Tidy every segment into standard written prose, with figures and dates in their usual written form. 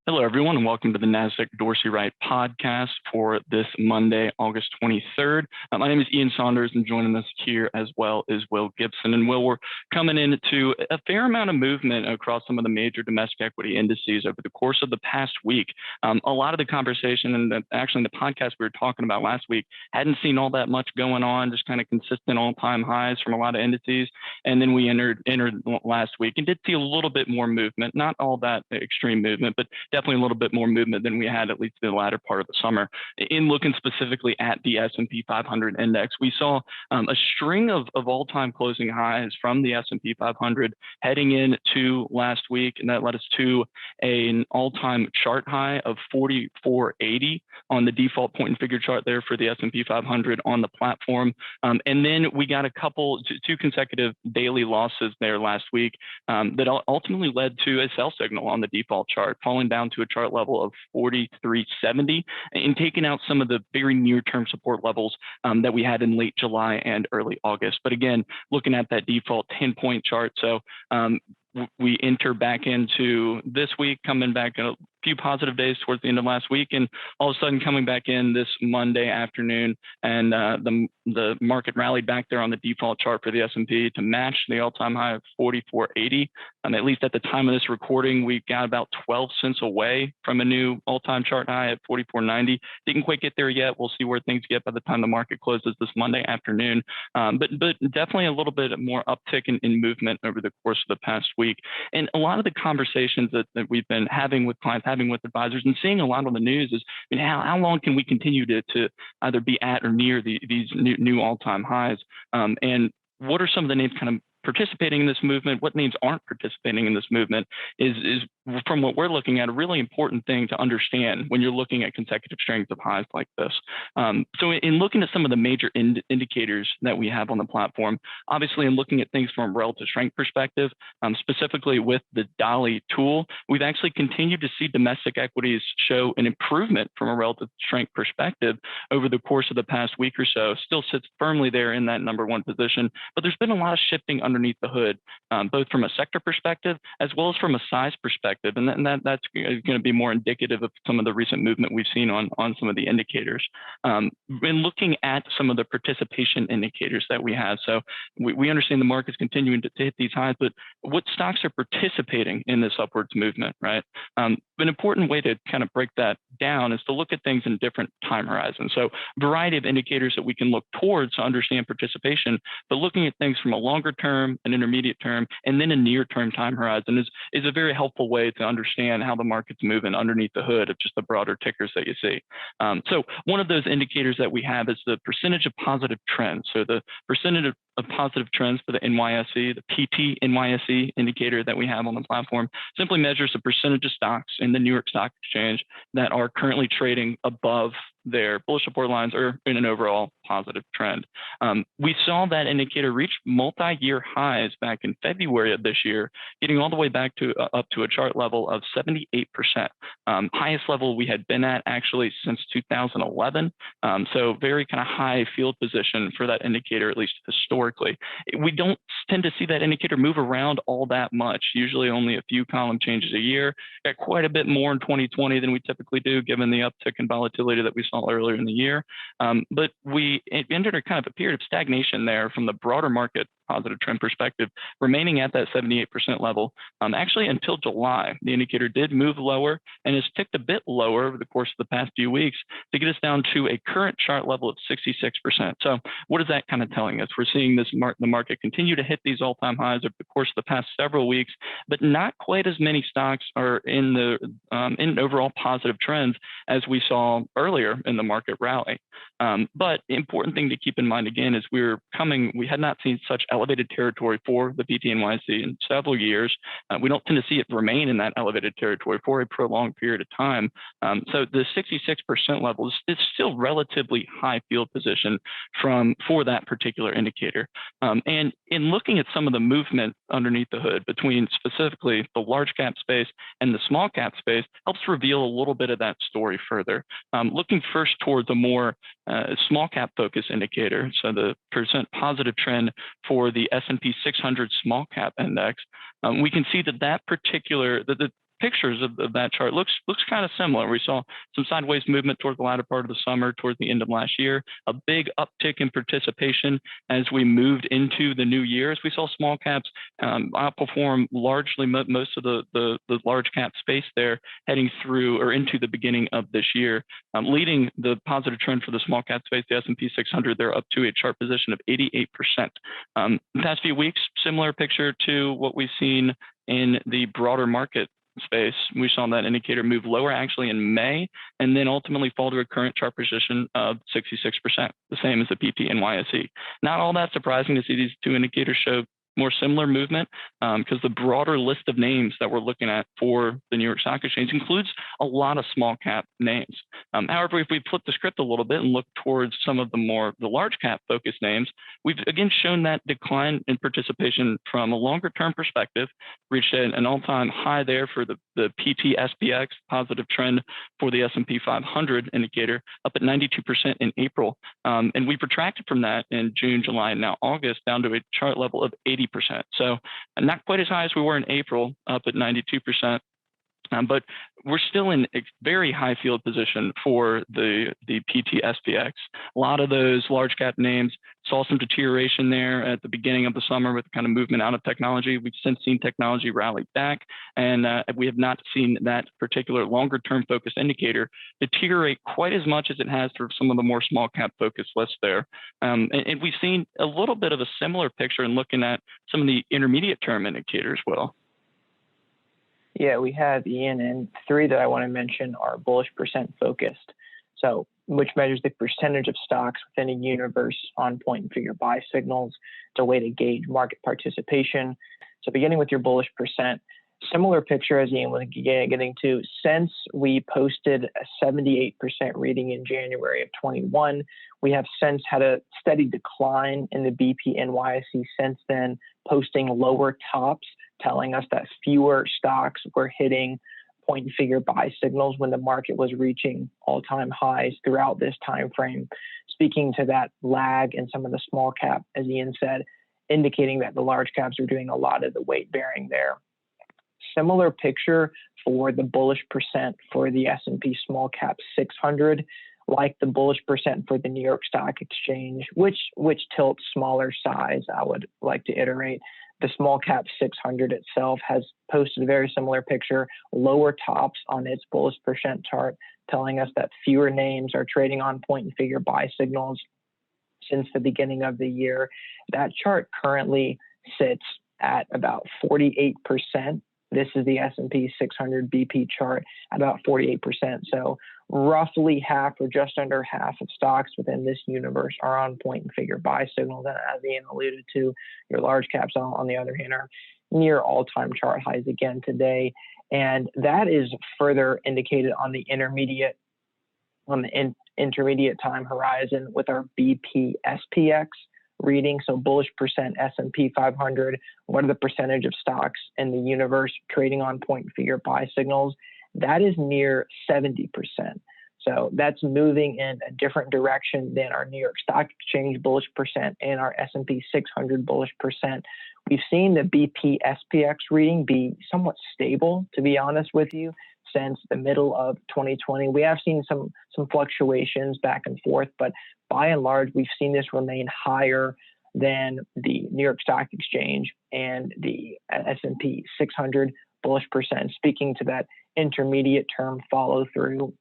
Hello, everyone, and welcome to the Nasdaq Dorsey Wright podcast for this Monday, August 23rd. My name is Ian Saunders, and joining us here as well is Will Gibson. And Will, we're coming into a fair amount of movement across some of the major domestic equity indices over the course of the past week. A lot of the conversation and actually in the podcast we were talking about last week hadn't seen all that much going on, just kind of consistent all-time highs from a lot of indices. And then we entered last week and did see a little bit more movement, not all that extreme movement, but definitely a little bit more movement than we had at least in the latter part of the summer. In looking specifically at the S&P 500 index, we saw a string of all-time closing highs from the S&P 500 heading into last week, and that led us to an all-time chart high of 4480 on the default point and figure chart there for the S&P 500 on the platform. And then we got two consecutive daily losses there last week that ultimately led to a sell signal on the default chart, falling down to a chart level of 4370 and taking out some of the very near-term support levels that we had in late July and early August. But again, looking at that default 10-point chart, so we enter back into this week, coming back a few positive days towards the end of last week, and all of a sudden coming back in this Monday afternoon, and the market rallied back there on the default chart for the S&P to match the all-time high of 4480. At least at the time of this recording, we got about 12 cents away from a new all-time chart high at 4490. Didn't quite get there yet. We'll see where things get by the time the market closes this Monday afternoon. But definitely a little bit more uptick in movement over the course of the past week. And a lot of the conversations that we've been having with clients, having with advisors, and seeing a lot on the news is, how long can we continue to either be at or near these new all-time highs? And what are some of the names kind of participating in this movement? What names aren't participating in this movement is from what we're looking at, a really important thing to understand when you're looking at consecutive strings of highs like this. So in looking at some of the major indicators that we have on the platform, obviously in looking at things from a relative strength perspective, specifically with the Dolly tool, we've actually continued to see domestic equities show an improvement from a relative strength perspective over the course of the past week or so. Still sits firmly there in that number one position, but there's been a lot of shifting underneath the hood, both from a sector perspective as well as from a size perspective. And that's going to be more indicative of some of the recent movement we've seen on some of the indicators. In looking at some of the participation indicators that we have, so we understand the market's continuing to hit these highs, but what stocks are participating in this upwards movement, right? An important way to kind of break that down is to look at things in different time horizons. So a variety of indicators that we can look towards to understand participation, but looking at things from a longer term, an intermediate term, and then a near-term time horizon is a very helpful way to understand how the market's moving underneath the hood of just the broader tickers that you see. So one of those indicators that we have is the percentage of positive trends. So the percentage of positive trends for the NYSE, the PT NYSE indicator that we have on the platform, simply measures the percentage of stocks in the New York Stock Exchange that are currently trading above their bullish support lines or in an overall positive trend. We saw that indicator reach multi-year highs back in February of this year, getting all the way back to up to a chart level of 78%, highest level we had been at actually since 2011. So very kind of high field position for that indicator, at least historically. We don't tend to see that indicator move around all that much, usually only a few column changes a year. Got quite a bit more in 2020 than we typically do, given the uptick in volatility that we saw earlier in the year. But we entered a kind of a period of stagnation there from the broader market positive trend perspective, remaining at that 78% level. Actually, until July, the indicator did move lower and has ticked a bit lower over the course of the past few weeks to get us down to a current chart level of 66%. So what is that kind of telling us? We're seeing the market continue to hit these all-time highs over the course of the past several weeks, but not quite as many stocks are in the in overall positive trends as we saw earlier in the market rally. But the important thing to keep in mind again is we had not seen such elevated territory for the PTNYC in several years. We don't tend to see it remain in that elevated territory for a prolonged period of time. So the 66% level is still relatively high field position for that particular indicator. And in looking at some of the movement underneath the hood between specifically the large cap space and the small cap space helps reveal a little bit of that story further. Looking first towards a more small cap focus indicator, so the percent positive trend for the S&P 600 small cap index, we can see that pictures of that chart looks kind of similar. We saw some sideways movement toward the latter part of the summer, towards the end of last year, a big uptick in participation as we moved into the new year, as we saw small caps outperform largely most of the large cap space there heading through or into the beginning of this year, leading the positive trend for the small cap space. The S&P 600, they're up to a chart position of 88%. The past few weeks, similar picture to what we've seen in the broader market space. We saw that indicator move lower actually in May, and then ultimately fall to a current chart position of 66%, the same as the PP and NYSE. Not all that surprising to see these two indicators show more similar movement, because the broader list of names that we're looking at for the New York Stock Exchange includes a lot of small cap names. However, if we flip the script a little bit and look towards some of the large cap focused names, we've again shown that decline in participation from a longer term perspective, reached an all-time high there for the PT SPX, positive trend for the S&P 500 indicator, up at 92% in April. And we protracted from that in June, July, and now August down to a chart level of 80%. So not quite as high as we were in April, up at 92%. But we're still in a very high field position for the PT SPX. A lot of those large cap names saw some deterioration there at the beginning of the summer with kind of movement out of technology. We've since seen technology rally back, and we have not seen that particular longer term focus indicator deteriorate quite as much as it has for some of the more small cap focus lists there. And we've seen a little bit of a similar picture in looking at some of the intermediate term indicators, Will. Yeah, we have, Ian, and three that I want to mention are bullish percent focused. So, which measures the percentage of stocks within a universe on point and figure buy signals. It's a way to gauge market participation. So beginning with your bullish percent, similar picture as Ian was getting to, since we posted a 78% reading in January of 21, we have since had a steady decline in the BP NYSE since then, posting lower tops, telling us that fewer stocks were hitting point and figure buy signals when the market was reaching all-time highs throughout this time frame, speaking to that lag in some of the small cap, as Ian said, indicating that the large caps are doing a lot of the weight bearing there. Similar picture for the bullish percent for the S&P small cap 600, like the bullish percent for the New York Stock Exchange, which tilts smaller size. I would like to iterate. The small cap 600 itself has posted a very similar picture, lower tops on its bullish percent chart, telling us that fewer names are trading on point and figure buy signals since the beginning of the year. That chart currently sits at about 48%. This is the S&P 600 BP chart, about 48%. So roughly half or just under half of stocks within this universe are on point and figure buy signals. And as Ian alluded to, your large caps on the other hand are near all-time chart highs again today. And that is further indicated on the intermediate time horizon with our BP SPX reading. So bullish percent S&P 500, what are the percentage of stocks in the universe trading on point and figure buy signals? That is near 70%. So that's moving in a different direction than our New York Stock Exchange bullish percent and our S&P 600 bullish percent. We've seen the BP SPX reading be somewhat stable, to be honest with you, since the middle of 2020. We have seen some fluctuations back and forth, but by and large, we've seen this remain higher than the New York Stock Exchange and the S&P 600 bullish percent, speaking to that intermediate term follow through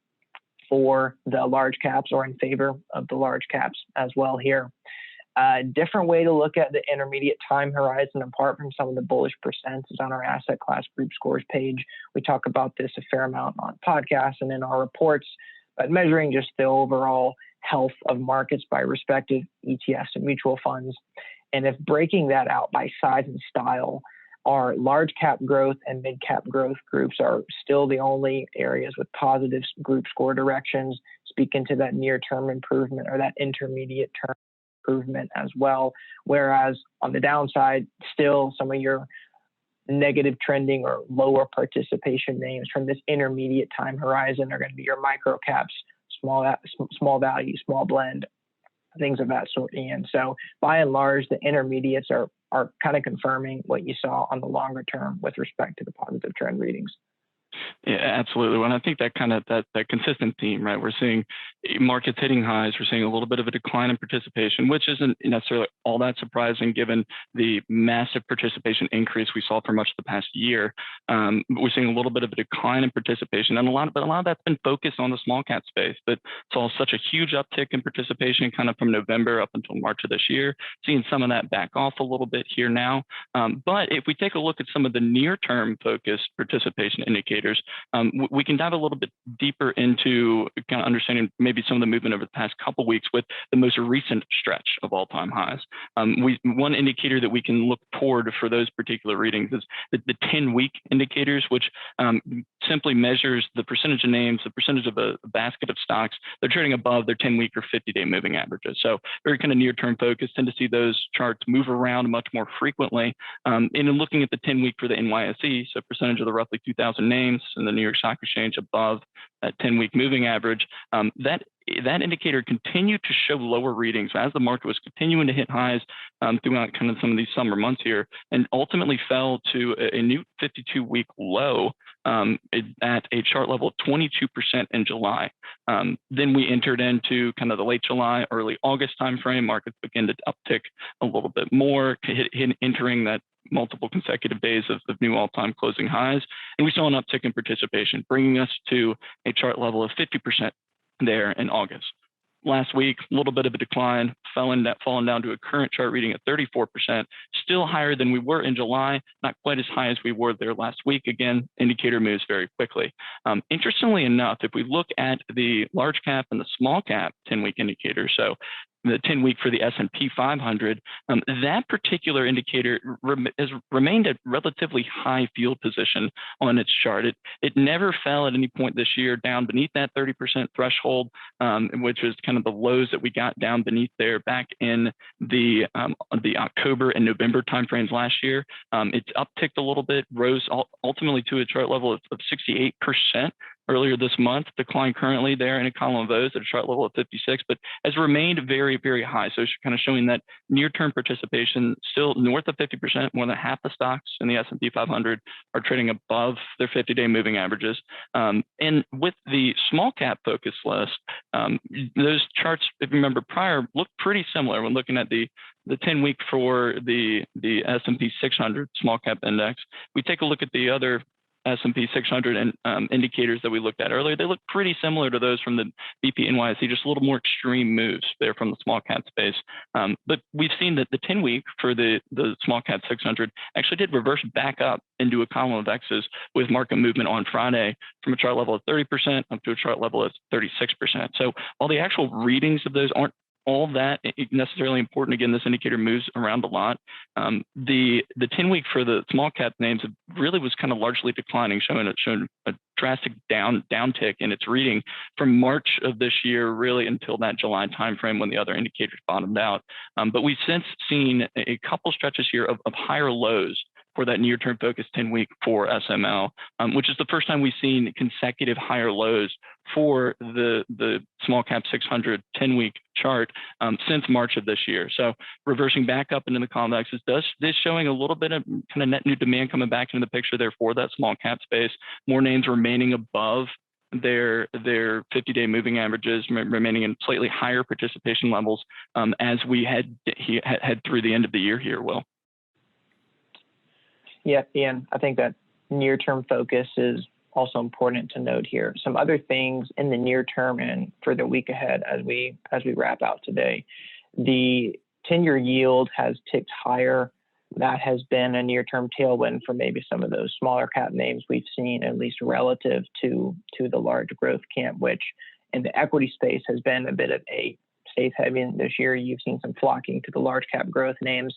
for the large caps or in favor of the large caps as well here. Different way to look at the intermediate time horizon apart from some of the bullish percents is on our asset class group scores page. We talk about this a fair amount on podcasts and in our reports, but measuring just the overall health of markets by respective ETFs and mutual funds. And if breaking that out by size and style, our large cap growth and mid cap growth groups are still the only areas with positive group score directions, speaking to that near term improvement or that intermediate term improvement as well. Whereas on the downside, still some of your negative trending or lower participation names from this intermediate time horizon are going to be your micro caps, small value, small blend, things of that sort, Ian. So by and large, the intermediates are kind of confirming what you saw on the longer term with respect to the positive trend readings. Yeah, absolutely. Well, I think that kind of that consistent theme, right? We're seeing markets hitting highs. We're seeing a little bit of a decline in participation, which isn't necessarily all that surprising given the massive participation increase we saw for much of the past year. But we're seeing a little bit of a decline in participation, and a lot of that's been focused on the small cap space. But saw such a huge uptick in participation, kind of from November up until March of this year. Seeing some of that back off a little bit here now. But if we take a look at some of the near-term focused participation indicators, we can dive a little bit deeper into kind of understanding maybe some of the movement over the past couple of weeks with the most recent stretch of all-time highs. One indicator that we can look toward for those particular readings is the 10-week indicators, which simply measures the percentage of names, the percentage of a basket of stocks they're trading above their 10-week or 50-day moving averages. So very kind of near-term focus, tend to see those charts move around much more frequently. And in looking at the 10-week for the NYSE, so percentage of the roughly 2,000 names in the New York Stock Exchange above that 10-week moving average, that indicator continued to show lower readings as the market was continuing to hit highs throughout kind of some of these summer months here, and ultimately fell to a new 52-week low at a chart level of 22% in July. Then we entered into kind of the late July, early August timeframe. Markets began to uptick a little bit more, entering that multiple consecutive days of new all-time closing highs. And we saw an uptick in participation, bringing us to a chart level of 50% there in August. Last week, a little bit of a decline, falling down to a current chart reading at 34%, still higher than we were in July, not quite as high as we were there last week. Again, indicator moves very quickly. Interestingly enough, if we look at the large cap and the small cap 10-week indicators, so the 10-week for the S&P 500, that particular indicator has remained at relatively high field position on its chart. It never fell at any point this year down beneath that 30% threshold, which is kind of the lows that we got down beneath there back in the October and November timeframes last year. It's upticked a little bit, rose ultimately to a chart level of 68% earlier this month, decline currently there in a column of those at a chart level of 56, but has remained very, very high. So it's kind of showing that near-term participation still north of 50%, more than half the stocks in the S&P 500 are trading above their 50-day moving averages. And with the small cap focus list, those charts, if you remember prior, look pretty similar when looking at the 10-week for the S&P 600 small cap index. We take a look at the other S&P 600 indicators that we looked at earlier. They look pretty similar to those from the BP NYSE, just a little more extreme moves there from the small cap space. But we've seen that the 10-week for the small cap 600 actually did reverse back up into a column of X's with market movement on Friday from a chart level of 30% up to a chart level of 36%. So while the actual readings of those aren't all that necessarily important, again, this indicator moves around a lot. The 10-week for the small cap names really was kind of largely declining, showing a drastic downtick in its reading from March of this year, really until that July timeframe when the other indicators bottomed out. But we've since seen a couple stretches here of higher lows for that near-term focus 10-week for SML, which is the first time we've seen consecutive higher lows for the small cap 600 10-week chart since March of this year. So reversing back up into the column X's, this showing a little bit of kind of net new demand coming back into the picture there for that small cap space. More names remaining above their 50-day moving averages, remaining in slightly higher participation levels as we head through the end of the year here, Will. Yeah, Ian, I think that near-term focus is also important to note here. Some other things in the near term and for the week ahead as we wrap out today. The 10-year yield has ticked higher. That has been a near-term tailwind for maybe some of those smaller cap names we've seen, at least relative to the large growth camp, which in the equity space has been a bit of a safe haven this year. You've seen some flocking to the large cap growth names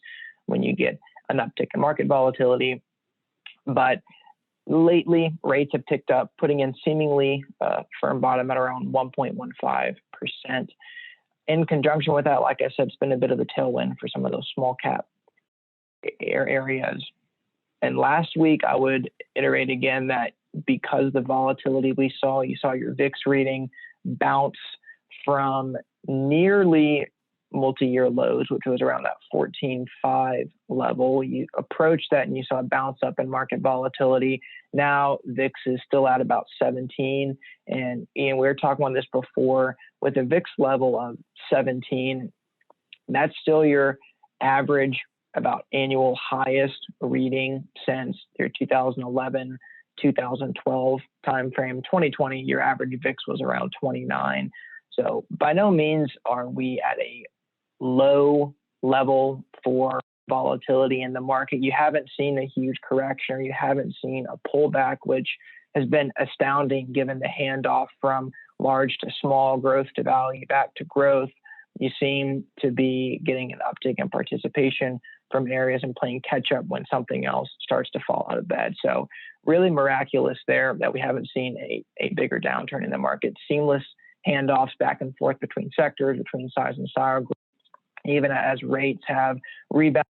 when you get an uptick in market volatility. But lately, rates have ticked up, putting in seemingly firm bottom at around 1.15%. In conjunction with that, like I said, it's been a bit of a tailwind for some of those small cap areas. And last week, I would iterate again that because of the volatility we saw, you saw your VIX reading bounce from nearly multi-year lows, which was around that 14.5 level. You approached that and you saw a bounce up in market volatility. Now VIX is still at about 17. And Ian, we were talking about this before, with a VIX level of 17, that's still your average about annual highest reading since your 2011, 2012 timeframe. 2020, your average VIX was around 29. So by no means are we at a low level for volatility in the market. You haven't seen a huge correction, or you haven't seen a pullback, which has been astounding given the handoff from large to small, growth to value, back to growth. You seem to be getting an uptick in participation from areas and playing catch up when something else starts to fall out of bed. So really miraculous there that we haven't seen a bigger downturn in the market. Seamless handoffs back and forth between sectors, between size and style, even as rates have rebounded,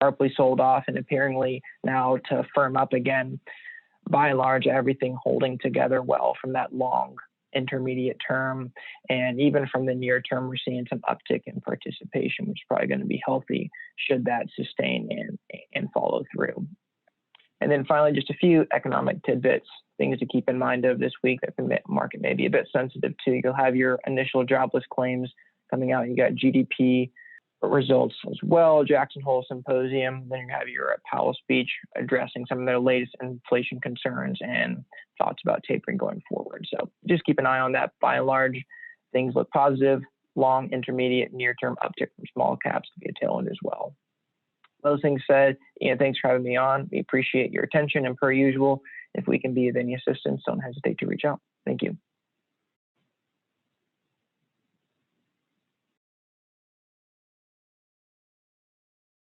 sharply sold off, and apparently now to firm up again. By and large, everything holding together well from that long intermediate term, and even from the near term, we're seeing some uptick in participation, which is probably going to be healthy should that sustain and follow through. And then finally, just a few economic tidbits, things to keep in mind of this week that the market may be a bit sensitive to. You'll have your initial jobless claims coming out. You got GDP results as well, Jackson Hole Symposium. Then you have your Powell speech addressing some of their latest inflation concerns and thoughts about tapering going forward. So just keep an eye on that. By and large, things look positive. Long, intermediate, near-term uptick from small caps to be a tailwind as well. Those things said, Ian, thanks for having me on. We appreciate your attention, and per usual, if we can be of any assistance, don't hesitate to reach out. Thank you.